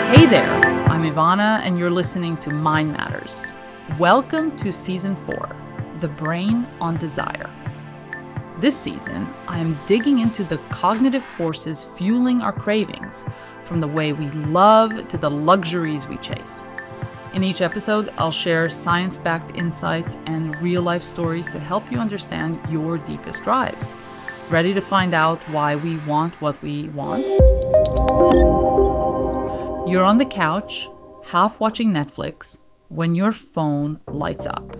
Hey there, I'm Ivana and you're listening to Mind Matters. Welcome to Season 4, The Brain on Desire. This season, I am digging into the cognitive forces fueling our cravings, from the way we love to the luxuries we chase. In each episode, I'll share science-backed insights and real-life stories to help you understand your deepest drives. Ready to find out why we want what we want? You're on the couch, half watching Netflix, when your phone lights up.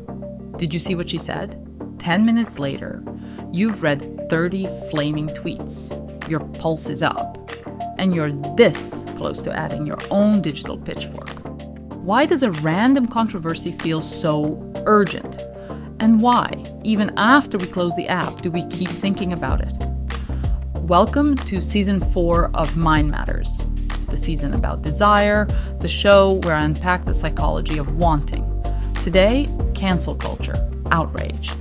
Did you see what she said? 10 minutes later, you've read 30 flaming tweets. Your pulse is up, and you're this close to adding your own digital pitchfork. Why does a random controversy feel so urgent? And why, even after we close the app, do we keep thinking about it? Welcome to Season 4 of Mind Matters, the season about desire, the show where I unpack the psychology of wanting. Today, cancel culture, outrage,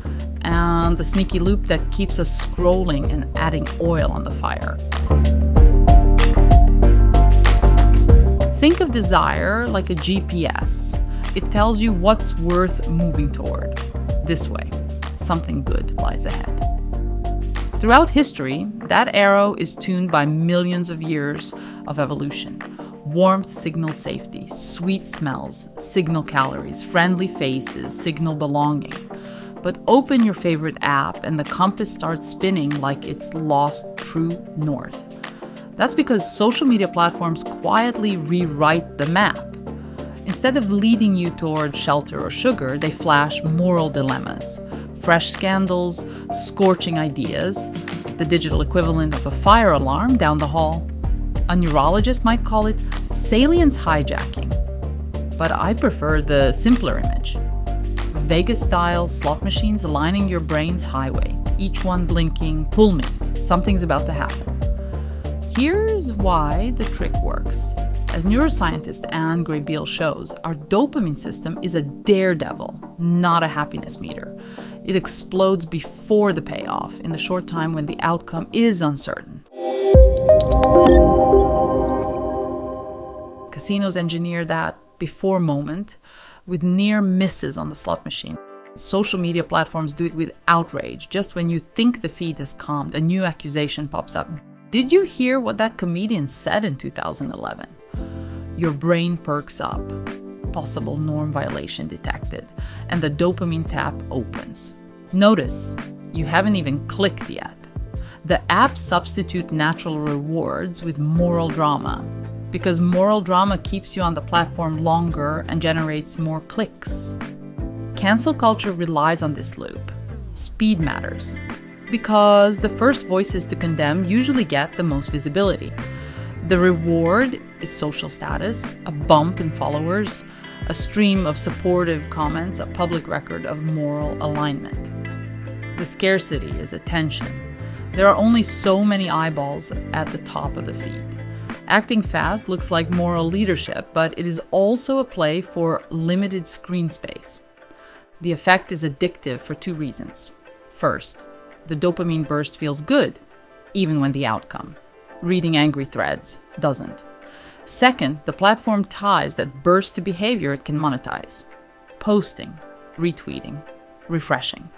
and the sneaky loop that keeps us scrolling and adding oil on the fire. Think of desire like a GPS. It tells you what's worth moving toward. This way, something good lies ahead. Throughout history, that arrow is tuned by millions of years of evolution. Warmth signals safety, sweet smells signal calories, friendly faces signal belonging. But open your favorite app and the compass starts spinning like it's lost true north. That's because social media platforms quietly rewrite the map. Instead of leading you toward shelter or sugar, they flash moral dilemmas, fresh scandals, scorching ideas, the digital equivalent of a fire alarm down the hall. A neurologist might call it salience hijacking, but I prefer the simpler image. Vegas-style slot machines lining your brain's highway, each one blinking, pull me, something's about to happen. Here's why the trick works. As neuroscientist Anne Graybiel shows, our dopamine system is a daredevil, not a happiness meter. It explodes before the payoff, in the short time when the outcome is uncertain. Casinos engineer that before moment with near misses on the slot machine. Social media platforms do it with outrage. Just when you think the feed has calmed, a new accusation pops up. Did you hear what that comedian said in 2011? Your brain perks up, possible norm violation detected, and the dopamine tap opens. Notice, you haven't even clicked yet. The apps substitute natural rewards with moral drama, because moral drama keeps you on the platform longer and generates more clicks. Cancel culture relies on this loop. Speed matters, because the first voices to condemn usually get the most visibility. The reward is social status, a bump in followers, a stream of supportive comments, a public record of moral alignment. The scarcity is attention. There are only so many eyeballs at the top of the feed. Acting fast looks like moral leadership, but it is also a play for limited screen space. The effect is addictive for two reasons. First, the dopamine burst feels good, even when the outcome, reading angry threads, doesn't. Second, the platform ties that burst to behavior it can monetize. Posting, retweeting, refreshing.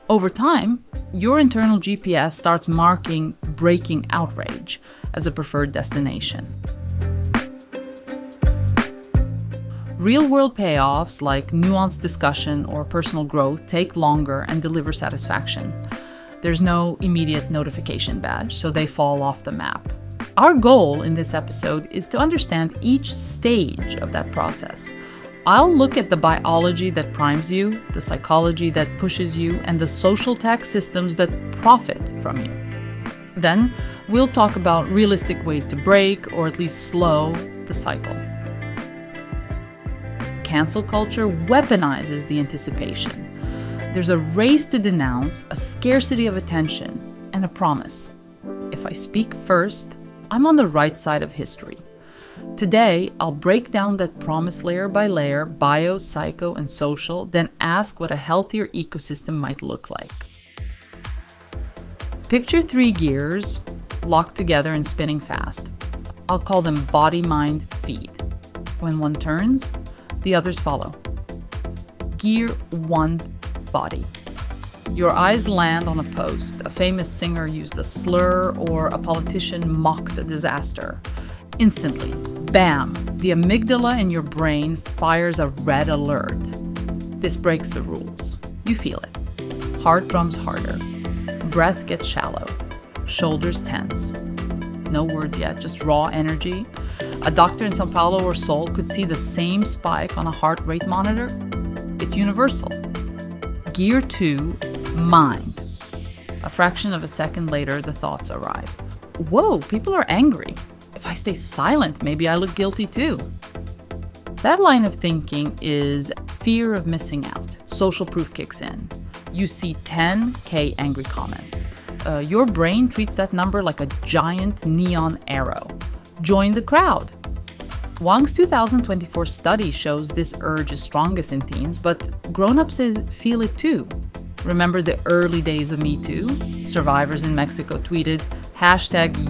Over time, your internal GPS starts marking breaking outrage as a preferred destination. Real-world payoffs like nuanced discussion or personal growth take longer and deliver satisfaction. There's no immediate notification badge, so they fall off the map. Our goal in this episode is to understand each stage of that process. I'll look at the biology that primes you, the psychology that pushes you, and the social tech systems that profit from you. Then, we'll talk about realistic ways to break, or at least slow, the cycle. Cancel culture weaponizes the anticipation. There's a race to denounce, a scarcity of attention, and a promise. If I speak first, I'm on the right side of history. Today, I'll break down that promise layer by layer, bio, psycho, and social, then ask what a healthier ecosystem might look like. Picture 3 gears locked together and spinning fast. I'll call them body, mind, feed. When one turns, the others follow. Gear 1, body. Your eyes land on a post. A famous singer used a slur or a politician mocked a disaster. Instantly, bam, the amygdala in your brain fires a red alert. This breaks the rules. You feel it. Heart drums harder. Breath gets shallow. Shoulders tense. No words yet, just raw energy. A doctor in São Paulo or Seoul could see the same spike on a heart rate monitor. It's universal. Gear 2, mind. A fraction of a second later, the thoughts arrive. Whoa, people are angry. If I stay silent, maybe I look guilty too. That line of thinking is fear of missing out. Social proof kicks in. You see 10K angry comments. Your brain treats that number like a giant neon arrow. Join the crowd. Wang's 2024 study shows this urge is strongest in teens, but grown-ups feel it too. Remember the early days of Me Too? Survivors in Mexico tweeted,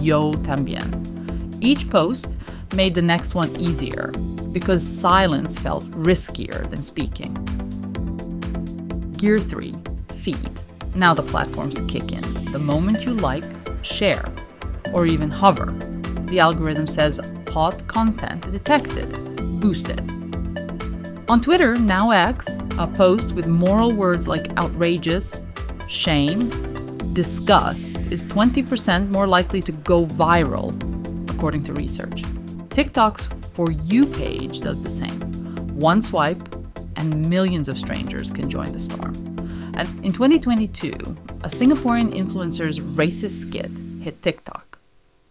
#Yo también. Each post made the next one easier because silence felt riskier than speaking. Gear 3, feed. Now the platforms kick in. The moment you like, share, or even hover, the algorithm says hot content detected, boosted. On Twitter, now X, a post with moral words like outrageous, shame, disgust is 20% more likely to go viral, according to research. TikTok's For You page does the same. One swipe, and millions of strangers can join the storm. And in 2022, a Singaporean influencer's racist skit hit TikTok.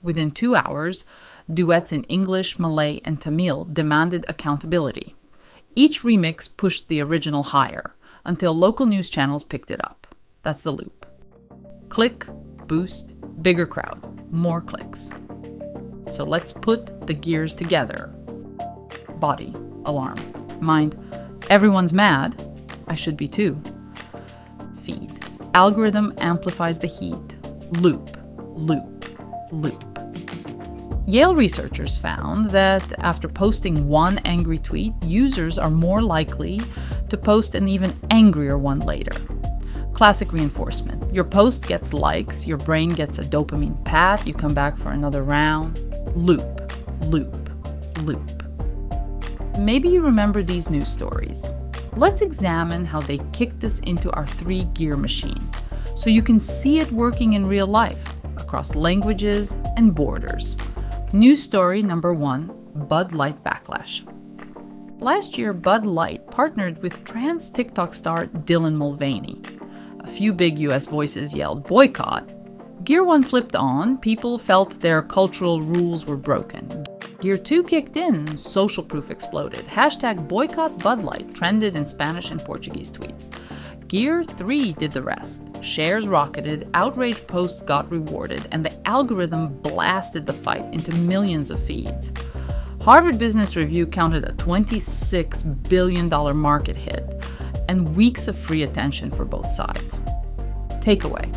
Within 2 hours, duets in English, Malay, and Tamil demanded accountability. Each remix pushed the original higher until local news channels picked it up. That's the loop. Click, boost, bigger crowd, more clicks. So let's put the gears together. Body, alarm. Mind, everyone's mad. I should be too. Feed. Algorithm amplifies the heat. Loop, loop, loop. Yale researchers found that after posting one angry tweet, users are more likely to post an even angrier one later. Classic reinforcement. Your post gets likes, your brain gets a dopamine pat, you come back for another round. Loop, loop, loop. Maybe you remember these news stories. Let's examine how they kicked us into our 3-gear machine, so you can see it working in real life, across languages and borders. News story number 1, Bud Light backlash. Last year, Bud Light partnered with trans TikTok star Dylan Mulvaney. A few big US voices yelled boycott. Gear 1 flipped on, people felt their cultural rules were broken. Gear 2 kicked in, social proof exploded. #boycott Bud Light trended in Spanish and Portuguese tweets. Gear 3 did the rest. Shares rocketed, outrage posts got rewarded, and the algorithm blasted the fight into millions of feeds. Harvard Business Review counted a $26 billion market hit and weeks of free attention for both sides. Takeaway.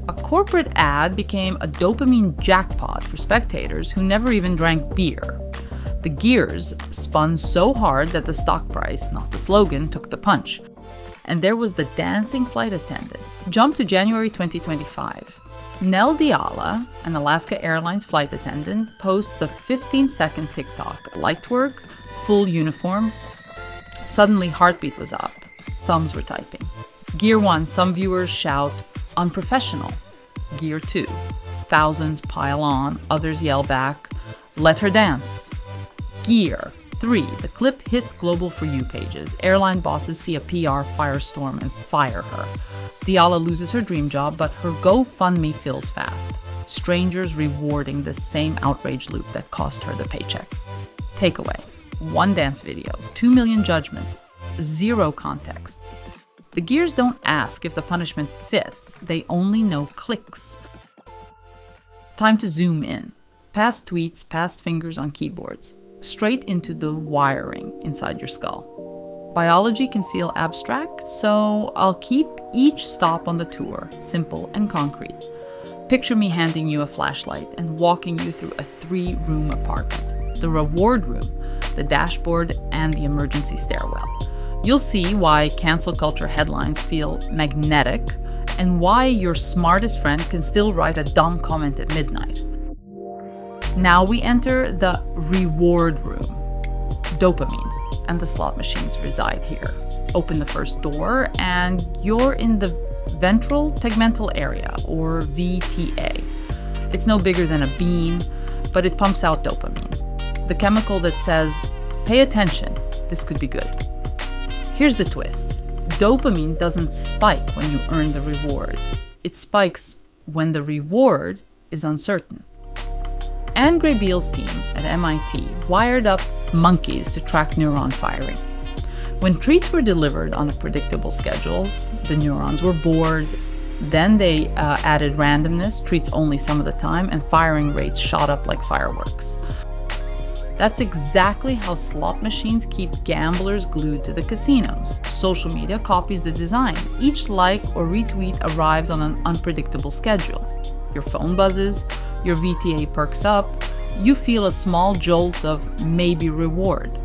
A corporate ad became a dopamine jackpot for spectators who never even drank beer. The gears spun so hard that the stock price, not the slogan, took the punch. And there was the dancing flight attendant. Jump to January 2025. Nell Diala, an Alaska Airlines flight attendant, posts a 15-second TikTok. Light work, full uniform. Suddenly heartbeat was up. Thumbs were typing. Gear 1, some viewers shout, unprofessional. Gear 2, thousands pile on, others yell back, let her dance. Gear 3, the clip hits global For You pages. Airline bosses see a PR firestorm and fire her. Diala loses her dream job, but her GoFundMe fills fast. Strangers rewarding the same outrage loop that cost her the paycheck. Takeaway, one dance video, 2 million judgments, zero context. The gears don't ask if the punishment fits, they only know clicks. Time to zoom in. Past tweets, past fingers on keyboards. Straight into the wiring inside your skull. Biology can feel abstract, so I'll keep each stop on the tour simple and concrete. Picture me handing you a flashlight and walking you through a 3-room apartment. The reward room, the dashboard, and the emergency stairwell. You'll see why cancel culture headlines feel magnetic and why your smartest friend can still write a dumb comment at midnight. Now we enter the reward room. Dopamine and the slot machines reside here. Open the first door and you're in the ventral tegmental area, or VTA. It's no bigger than a bean, but it pumps out dopamine, the chemical that says, pay attention, this could be good. Here's the twist. Dopamine doesn't spike when you earn the reward. It spikes when the reward is uncertain. And Graybiel's team at MIT wired up monkeys to track neuron firing. When treats were delivered on a predictable schedule, the neurons were bored. Then they added randomness, treats only some of the time, and firing rates shot up like fireworks. That's exactly how slot machines keep gamblers glued to the casinos. Social media copies the design. Each like or retweet arrives on an unpredictable schedule. Your phone buzzes, your VTA perks up, you feel a small jolt of maybe reward.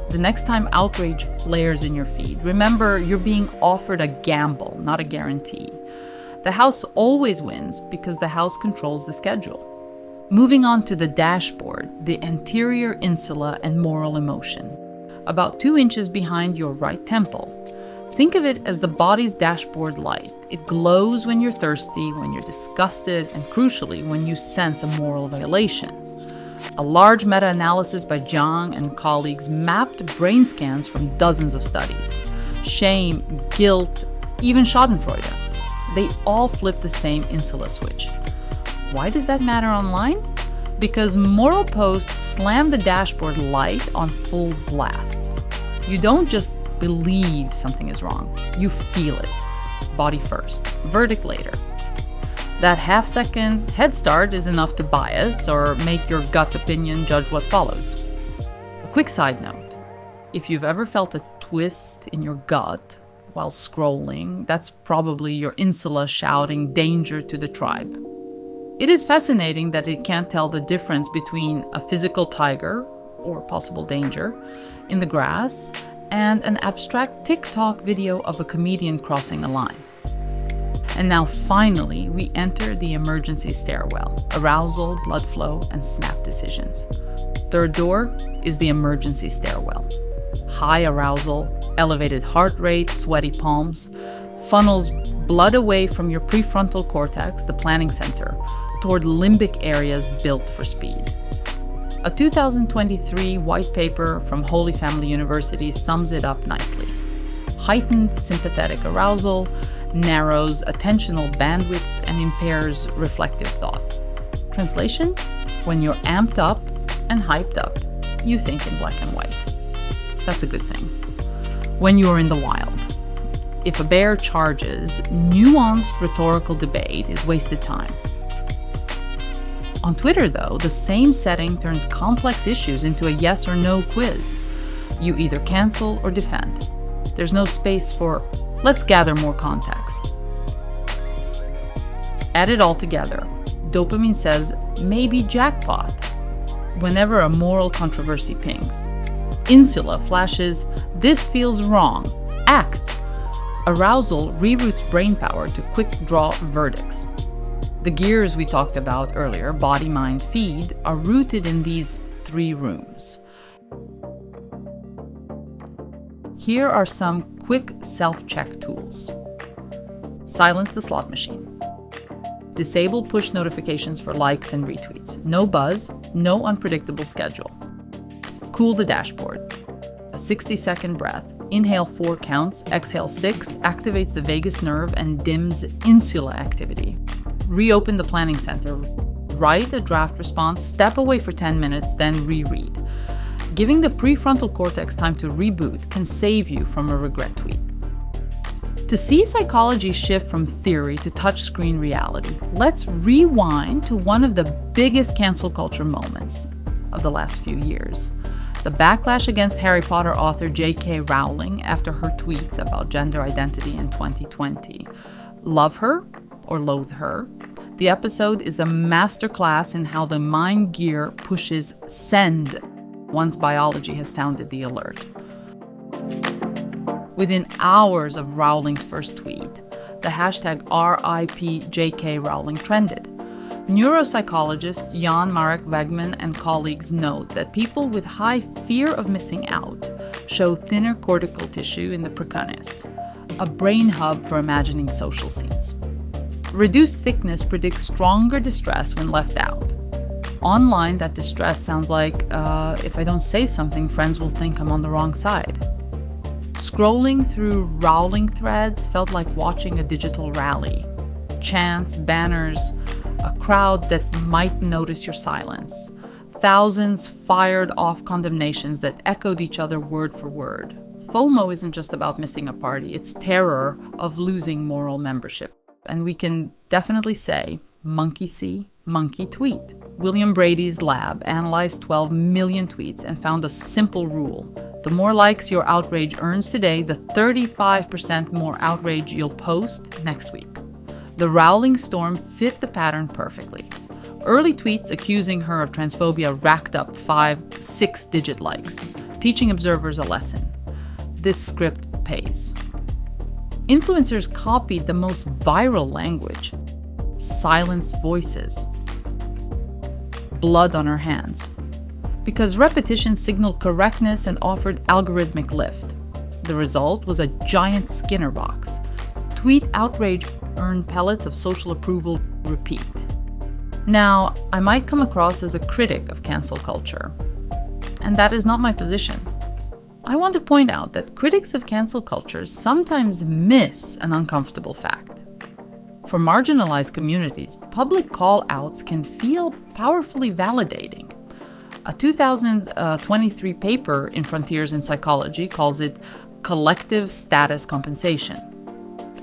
The next time outrage flares in your feed, remember you're being offered a gamble, not a guarantee. The house always wins because the house controls the schedule. Moving on to the dashboard, the anterior insula and moral emotion. About 2 inches behind your right temple. Think of it as the body's dashboard light. It glows when you're thirsty, when you're disgusted, and crucially, when you sense a moral violation. A large meta-analysis by Zhang and colleagues mapped brain scans from dozens of studies. Shame, guilt, even schadenfreude. They all flip the same insula switch. Why does that matter online? Because moral posts slam the dashboard light on full blast. You don't just believe something is wrong, you feel it. Body first, verdict later. That half-second head start is enough to bias or make your gut opinion judge what follows. A quick side note, if you've ever felt a twist in your gut while scrolling, that's probably your insula shouting danger to the tribe. It is fascinating that it can't tell the difference between a physical tiger, or possible danger, in the grass and an abstract TikTok video of a comedian crossing a line. And now finally, we enter the emergency stairwell, arousal, blood flow, and snap decisions. Third door is the emergency stairwell. High arousal, elevated heart rate, sweaty palms, funnels blood away from your prefrontal cortex, the planning center, toward limbic areas built for speed. A 2023 white paper from Holy Family University sums it up nicely. Heightened sympathetic arousal narrows attentional bandwidth and impairs reflective thought. Translation? When you're amped up and hyped up, you think in black and white. That's a good thing. When you're in the wild, if a bear charges, nuanced rhetorical debate is wasted time. On Twitter, though, the same setting turns complex issues into a yes or no quiz. You either cancel or defend. There's no space for, let's gather more context. Add it all together. Dopamine says, maybe jackpot, whenever a moral controversy pings. Insula flashes, this feels wrong, act. Arousal reroutes brainpower to quick draw verdicts. The gears we talked about earlier, body, mind, feed, are rooted in these 3 rooms. Here are some quick self-check tools. Silence the slot machine. Disable push notifications for likes and retweets. No buzz, no unpredictable schedule. Cool the dashboard. A 60-second breath. Inhale 4 counts, exhale 6, activates the vagus nerve and dims insula activity. Reopen the planning center. Write a draft response, step away for 10 minutes, then reread. Giving the prefrontal cortex time to reboot can save you from a regret tweet. To see psychology shift from theory to touchscreen reality, let's rewind to one of the biggest cancel culture moments of the last few years. The backlash against Harry Potter author J.K. Rowling after her tweets about gender identity in 2020. Love her or loathe her. The episode is a masterclass in how the mind gear pushes send once biology has sounded the alert. Within hours of Rowling's first tweet, the hashtag RIPJK Rowling trended. Neuropsychologists Jan Marek Wegman and colleagues note that people with high fear of missing out show thinner cortical tissue in the precuneus, a brain hub for imagining social scenes. Reduced thickness predicts stronger distress when left out. Online, that distress sounds like, if I don't say something, friends will think I'm on the wrong side. Scrolling through Rowling threads felt like watching a digital rally. Chants, banners, a crowd that might notice your silence. Thousands fired off condemnations that echoed each other word for word. FOMO isn't just about missing a party, it's terror of losing moral membership. And we can definitely say, monkey see, monkey tweet. William Brady's lab analyzed 12 million tweets and found a simple rule. The more likes your outrage earns today, the 35% more outrage you'll post next week. The Rowling storm fit the pattern perfectly. Early tweets accusing her of transphobia racked up 5-6-digit likes, teaching observers a lesson. This script pays. Influencers copied the most viral language. Silenced voices. Blood on her hands. Because repetition signaled correctness and offered algorithmic lift. The result was a giant Skinner box. Tweet outrage earned pellets of social approval. Repeat. Now, I might come across as a critic of cancel culture, and that is not my position. I want to point out that critics of cancel culture sometimes miss an uncomfortable fact. For marginalized communities, public call-outs can feel powerfully validating. A 2023 paper in Frontiers in Psychology calls it collective status compensation.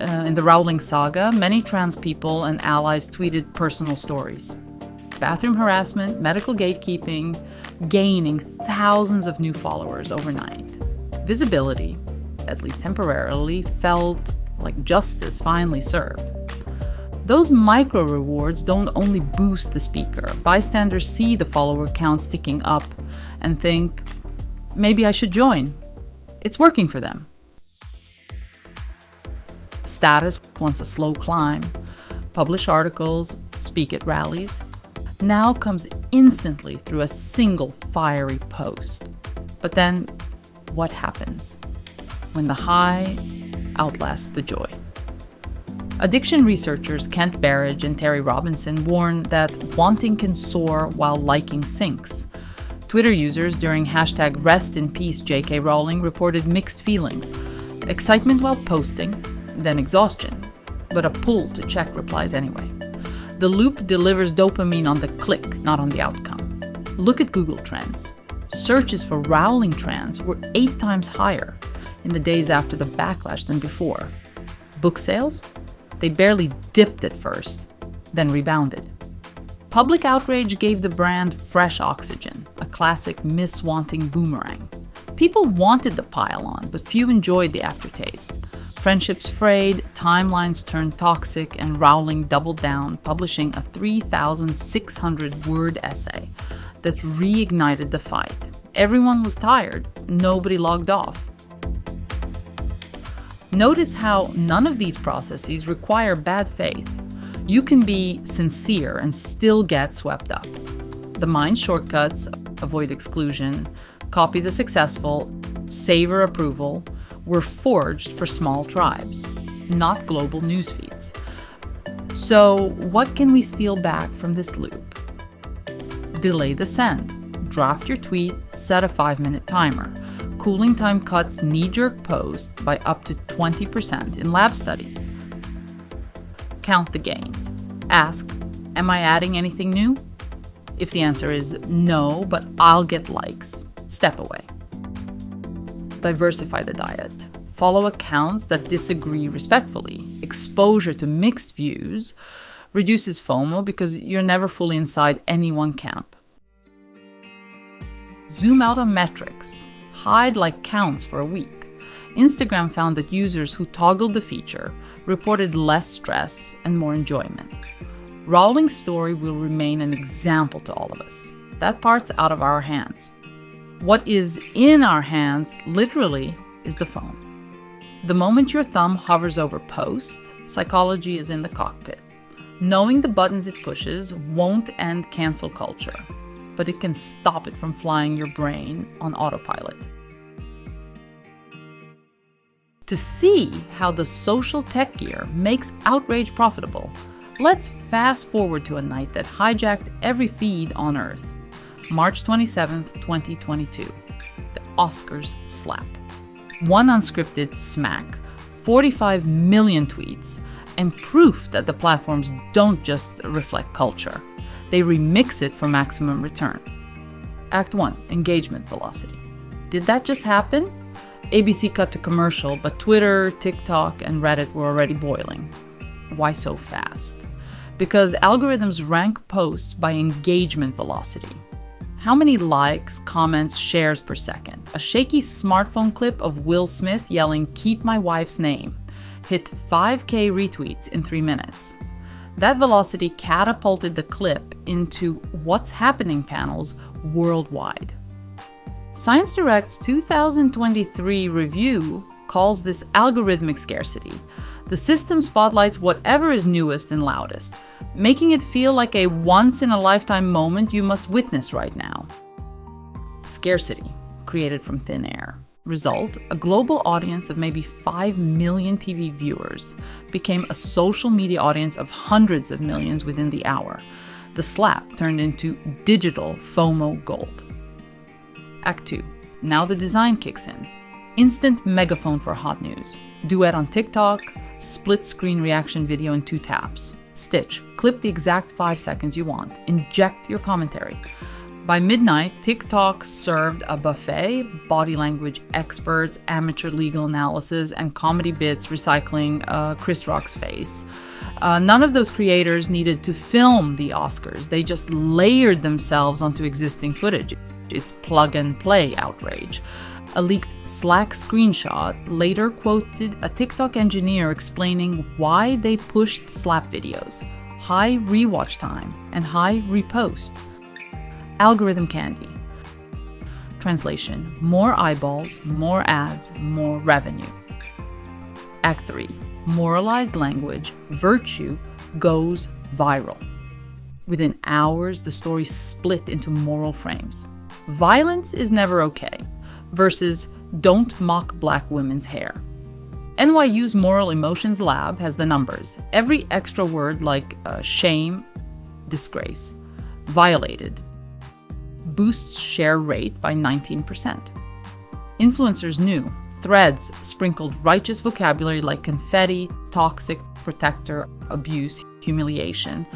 In the Rowling saga, many trans people and allies tweeted personal stories. Bathroom harassment, medical gatekeeping, gaining thousands of new followers overnight. Visibility, at least temporarily, felt like justice finally served. Those micro rewards don't only boost the speaker. Bystanders see the follower counts ticking up and think, maybe I should join. It's working for them. Status, once a slow climb, publish articles, speak at rallies, now comes instantly through a single fiery post. But then, what happens when the high outlasts the joy? Addiction researchers Kent Berridge and Terry Robinson warn that wanting can soar while liking sinks. Twitter users during hashtag #RestInPeaceJK Rowling reported mixed feelings. Excitement while posting, then exhaustion, but a pull to check replies anyway. The loop delivers dopamine on the click, not on the outcome. Look at Google Trends. Searches for Rowling trans were 8 times higher in the days after the backlash than before. Book sales? They barely dipped at first, then rebounded. Public outrage gave the brand fresh oxygen, a classic miss-wanting boomerang. People wanted the pile-on, but few enjoyed the aftertaste. Friendships frayed, timelines turned toxic, and Rowling doubled down, publishing a 3,600-word essay that reignited the fight. Everyone was tired, nobody logged off. Notice how none of these processes require bad faith. You can be sincere and still get swept up. The mind shortcuts, avoid exclusion, copy the successful, savor approval, were forged for small tribes, not global news feeds. So, what can we steal back from this loop? Delay the send. Draft your tweet, set a 5-minute timer. Cooling time cuts knee-jerk posts by up to 20% in lab studies. Count the gains. Ask, am I adding anything new? If the answer is no, but I'll get likes, step away. Diversify the diet. Follow accounts that disagree respectfully. Exposure to mixed views reduces FOMO because you're never fully inside any one camp. Zoom out on metrics. Hide like counts for a week. Instagram found that users who toggled the feature reported less stress and more enjoyment. Rowling's story will remain an example to all of us. That part's out of our hands. What is in our hands, literally, is the phone. The moment your thumb hovers over post, psychology is in the cockpit. Knowing the buttons it pushes won't end cancel culture, but it can stop it from flying your brain on autopilot. To see how the social tech gear makes outrage profitable, let's fast forward to a night that hijacked every feed on Earth. March 27th, 2022. The Oscars slap. One unscripted smack, 45 million tweets, and proof that the platforms don't just reflect culture. They remix it for maximum return. Act 1. Engagement velocity. Did that just happen? ABC cut to commercial, but Twitter, TikTok, and Reddit were already boiling. Why so fast? Because algorithms rank posts by engagement velocity. How many likes, comments, shares per second? A shaky smartphone clip of Will Smith yelling, "Keep my wife's name," hit 5K retweets in 3 minutes. That velocity catapulted the clip into What's Happening panels worldwide. Science Direct's 2023 review calls this algorithmic scarcity. The system spotlights whatever is newest and loudest, making it feel like a once-in-a-lifetime moment you must witness right now. Scarcity, created from thin air. Result, a global audience of maybe 5 million TV viewers became a social media audience of hundreds of millions within the hour. The slap turned into digital FOMO gold. Act 2. Now the design kicks in. Instant megaphone for hot news. Duet on TikTok, split screen reaction video in 2 taps. Stitch, clip the exact 5 seconds you want. Inject your commentary. By midnight, TikTok served a buffet, body language experts, amateur legal analysis, and comedy bits recycling Chris Rock's face. None of those creators needed to film the Oscars. They just layered themselves onto existing footage. It's plug and play outrage. A leaked Slack screenshot later quoted a TikTok engineer explaining why they pushed slap videos. High rewatch time and high repost. Algorithm candy. Translation: more eyeballs, more ads, more revenue. Act 3. Moralized language, virtue, goes viral. Within hours, the story split into moral frames. Violence is never okay versus don't mock black women's hair. NYU's Moral Emotions Lab has the numbers. Every extra word like shame, disgrace, violated, boosts share rate by 19%. Influencers knew. Threads sprinkled righteous vocabulary like confetti, toxic, protector, abuse, humiliation.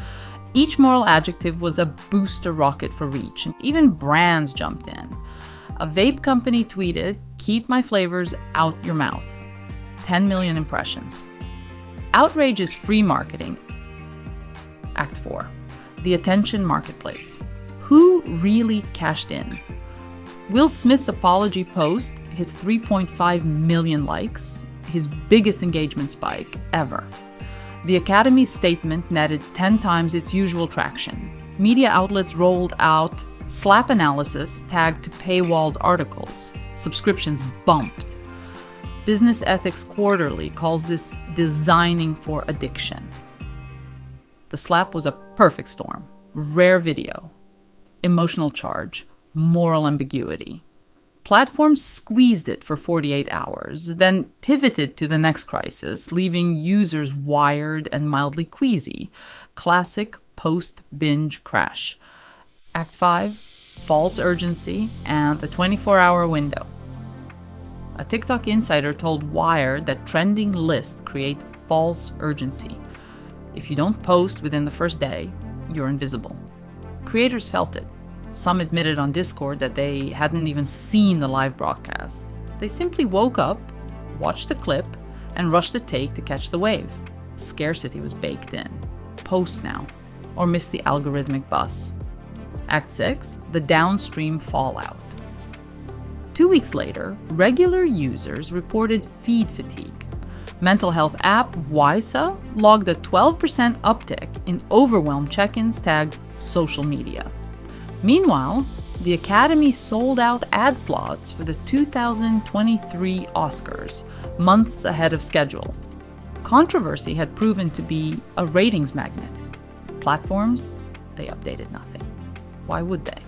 Each moral adjective was a booster rocket for reach, and even brands jumped in. A vape company tweeted, "Keep my flavors out your mouth." 10 million impressions. Outrage is free marketing. Act 4. The attention marketplace. Who really cashed in? Will Smith's apology post hit 3.5 million likes, his biggest engagement spike ever. The Academy's statement netted 10 times its usual traction. Media outlets rolled out slap analysis tagged to paywalled articles. Subscriptions bumped. Business Ethics Quarterly calls this designing for addiction. The slap was a perfect storm. Rare video, emotional charge, moral ambiguity. Platforms squeezed it for 48 hours, then pivoted to the next crisis, leaving users wired and mildly queasy. Classic post-binge crash. Act 5, false urgency and the 24-hour window. A TikTok insider told Wired that trending lists create false urgency. If you don't post within the first day, you're invisible. Creators felt it. Some admitted on Discord that they hadn't even seen the live broadcast. They simply woke up, watched the clip, and rushed a take to catch the wave. Scarcity was baked in. Post now, or miss the algorithmic bus. Act 6, the downstream fallout. 2 weeks later, regular users reported feed fatigue. Mental health app Wysa logged a 12% uptick in overwhelmed check-ins tagged social media. Meanwhile, the Academy sold out ad slots for the 2023 Oscars, months ahead of schedule. Controversy had proven to be a ratings magnet. Platforms, they updated nothing. Why would they?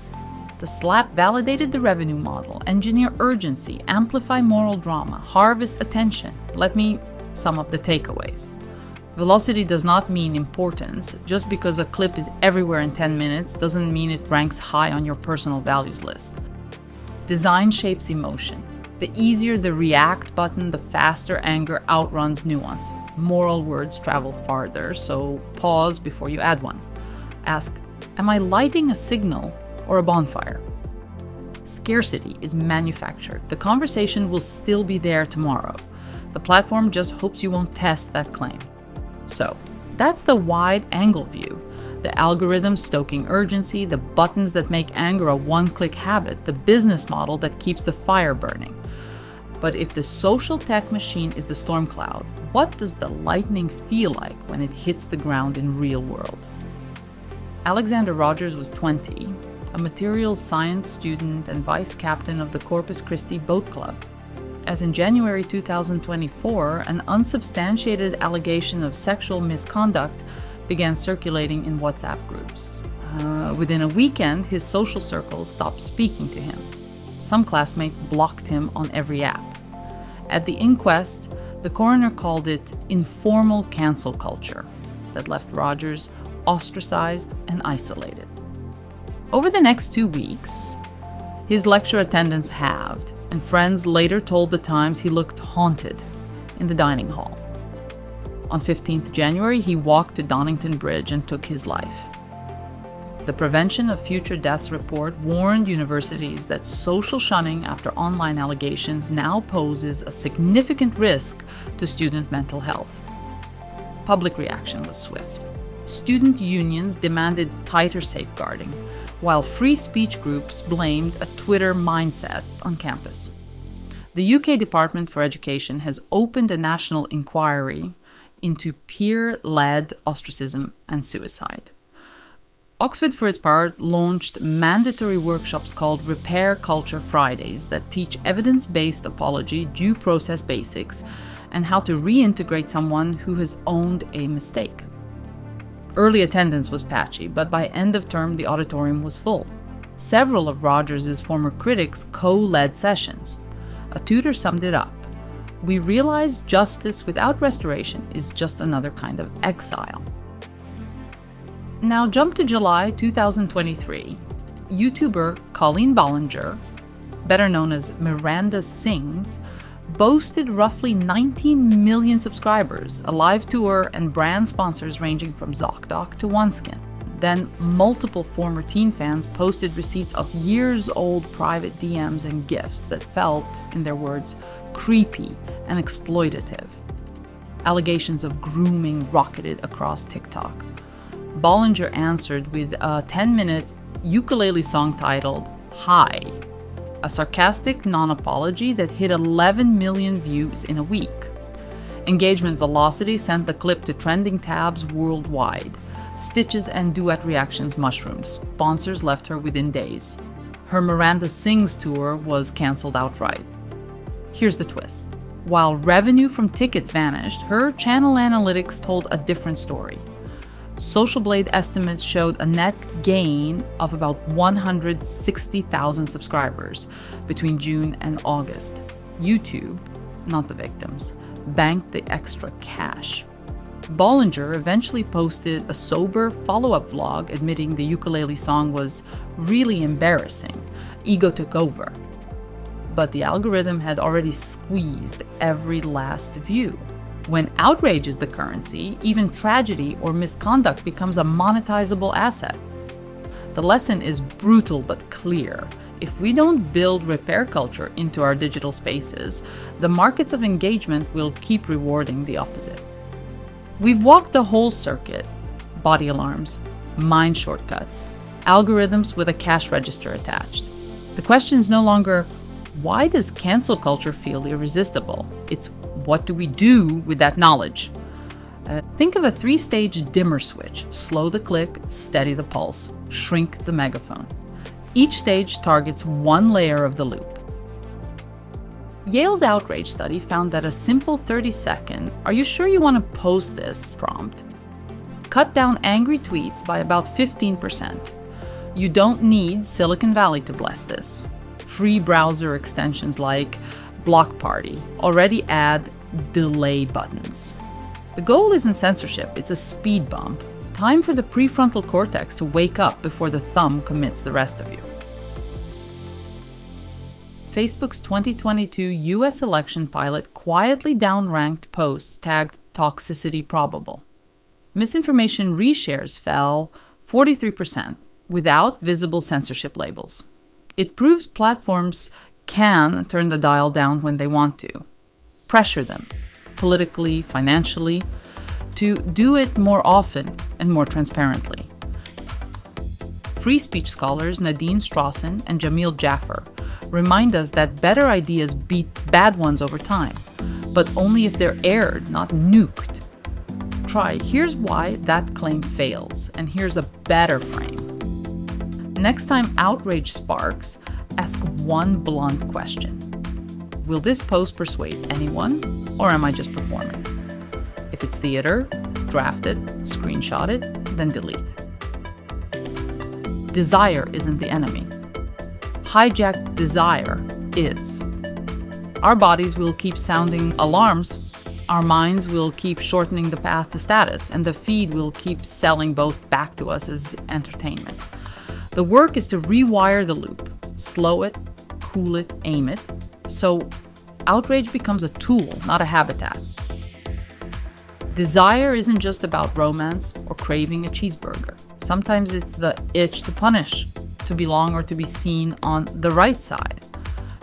The slap validated the revenue model, engineer urgency, amplify moral drama, harvest attention. Let me sum up the takeaways. Velocity does not mean importance. Just because a clip is everywhere in 10 minutes doesn't mean it ranks high on your personal values list. Design shapes emotion. The easier the react button, the faster anger outruns nuance. Moral words travel farther, so pause before you add one. Ask, am I lighting a signal or a bonfire? Scarcity is manufactured. The conversation will still be there tomorrow. The platform just hopes you won't test that claim. So, that's the wide-angle view. The algorithm stoking urgency, the buttons that make anger a one-click habit, the business model that keeps the fire burning. But if the social tech machine is the storm cloud, what does the lightning feel like when it hits the ground in real world? Alexander Rogers was 20, a materials science student and vice captain of the Corpus Christi Boat Club. As in January 2024, an unsubstantiated allegation of sexual misconduct began circulating in WhatsApp groups. Within a weekend, his social circles stopped speaking to him. Some classmates blocked him on every app. At the inquest, the coroner called it informal cancel culture that left Rogers ostracized and isolated. Over the next 2 weeks, his lecture attendance halved, and friends later told the Times he looked haunted in the dining hall. On 15th January, he walked to Donington Bridge and took his life. The Prevention of Future Deaths report warned universities that social shunning after online allegations now poses a significant risk to student mental health. Public reaction was swift. Student unions demanded tighter safeguarding, while free speech groups blamed a Twitter mindset on campus. The UK Department for Education has opened a national inquiry into peer-led ostracism and suicide. Oxford, for its part, launched mandatory workshops called Repair Culture Fridays that teach evidence-based apology, due process basics, and how to reintegrate someone who has owned a mistake. Early attendance was patchy, but by end of term the auditorium was full. Several of Rogers' former critics co-led sessions. A tutor summed it up. We realize justice without restoration is just another kind of exile. Now jump to July 2023. YouTuber Colleen Ballinger, better known as Miranda Sings, boasted roughly 19 million subscribers, a live tour, and brand sponsors ranging from ZocDoc to OneSkin. Then multiple former teen fans posted receipts of years-old private DMs and GIFs that felt, in their words, creepy and exploitative. Allegations of grooming rocketed across TikTok. Ballinger answered with a 10-minute ukulele song titled Hi, a sarcastic non-apology that hit 11 million views in a week. Engagement velocity sent the clip to trending tabs worldwide. Stitches and duet reactions mushroomed. Sponsors left her within days. Her Miranda Sings tour was cancelled outright. Here's the twist. While revenue from tickets vanished, her channel analytics told a different story. Social Blade estimates showed a net gain of about 160,000 subscribers between June and August. YouTube, not the victims, banked the extra cash. Ballinger eventually posted a sober follow-up vlog admitting the ukulele song was really embarrassing. Ego took over. But the algorithm had already squeezed every last view. When outrage is the currency, even tragedy or misconduct becomes a monetizable asset. The lesson is brutal but clear. If we don't build repair culture into our digital spaces, the markets of engagement will keep rewarding the opposite. We've walked the whole circuit: body alarms, mind shortcuts, algorithms with a cash register attached. The question is no longer, why does cancel culture feel irresistible? It's What do we do with that knowledge? Think of a 3-stage dimmer switch. Slow the click, steady the pulse, shrink the megaphone. Each stage targets one layer of the loop. Yale's Outrage study found that a simple 30-second, "Are you sure you want to post this?" prompt cut down angry tweets by about 15%. You don't need Silicon Valley to bless this. Free browser extensions like Block Party already add delay buttons. The goal isn't censorship, it's a speed bump. Time for the prefrontal cortex to wake up before the thumb commits the rest of you. Facebook's 2022 US election pilot quietly downranked posts tagged toxicity probable. Misinformation reshares fell 43% without visible censorship labels. It proves platforms can turn the dial down when they want to. Pressure them, politically, financially, to do it more often and more transparently. Free speech scholars Nadine Strawson and Jamil Jaffer remind us that better ideas beat bad ones over time, but only if they're aired, not nuked. Try, here's why that claim fails, and here's a better frame. Next time outrage sparks, ask one blunt question. Will this post persuade anyone, or am I just performing? If it's theater, draft it, screenshot it, then delete. Desire isn't the enemy. Hijacked desire is. Our bodies will keep sounding alarms. Our minds will keep shortening the path to status, and the feed will keep selling both back to us as entertainment. The work is to rewire the loop, slow it, cool it, aim it, so outrage becomes a tool, not a habitat. Desire isn't just about romance or craving a cheeseburger. Sometimes it's the itch to punish, to belong, or to be seen on the right side.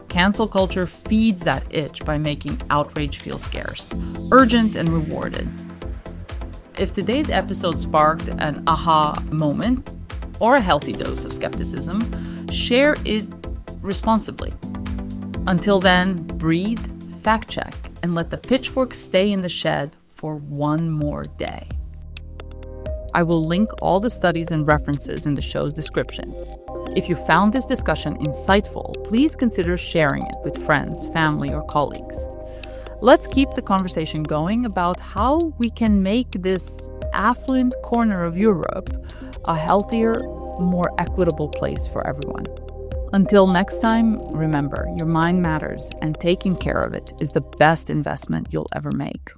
Cancel culture feeds that itch by making outrage feel scarce, urgent, and rewarded. If today's episode sparked an aha moment or a healthy dose of skepticism, share it responsibly. Until then, breathe, fact check, and let the pitchfork stay in the shed for one more day. I will link all the studies and references in the show's description. If you found this discussion insightful, please consider sharing it with friends, family, or colleagues. Let's keep the conversation going about how we can make this affluent corner of Europe a healthier, more equitable place for everyone. Until next time, remember, your mind matters, and taking care of it is the best investment you'll ever make.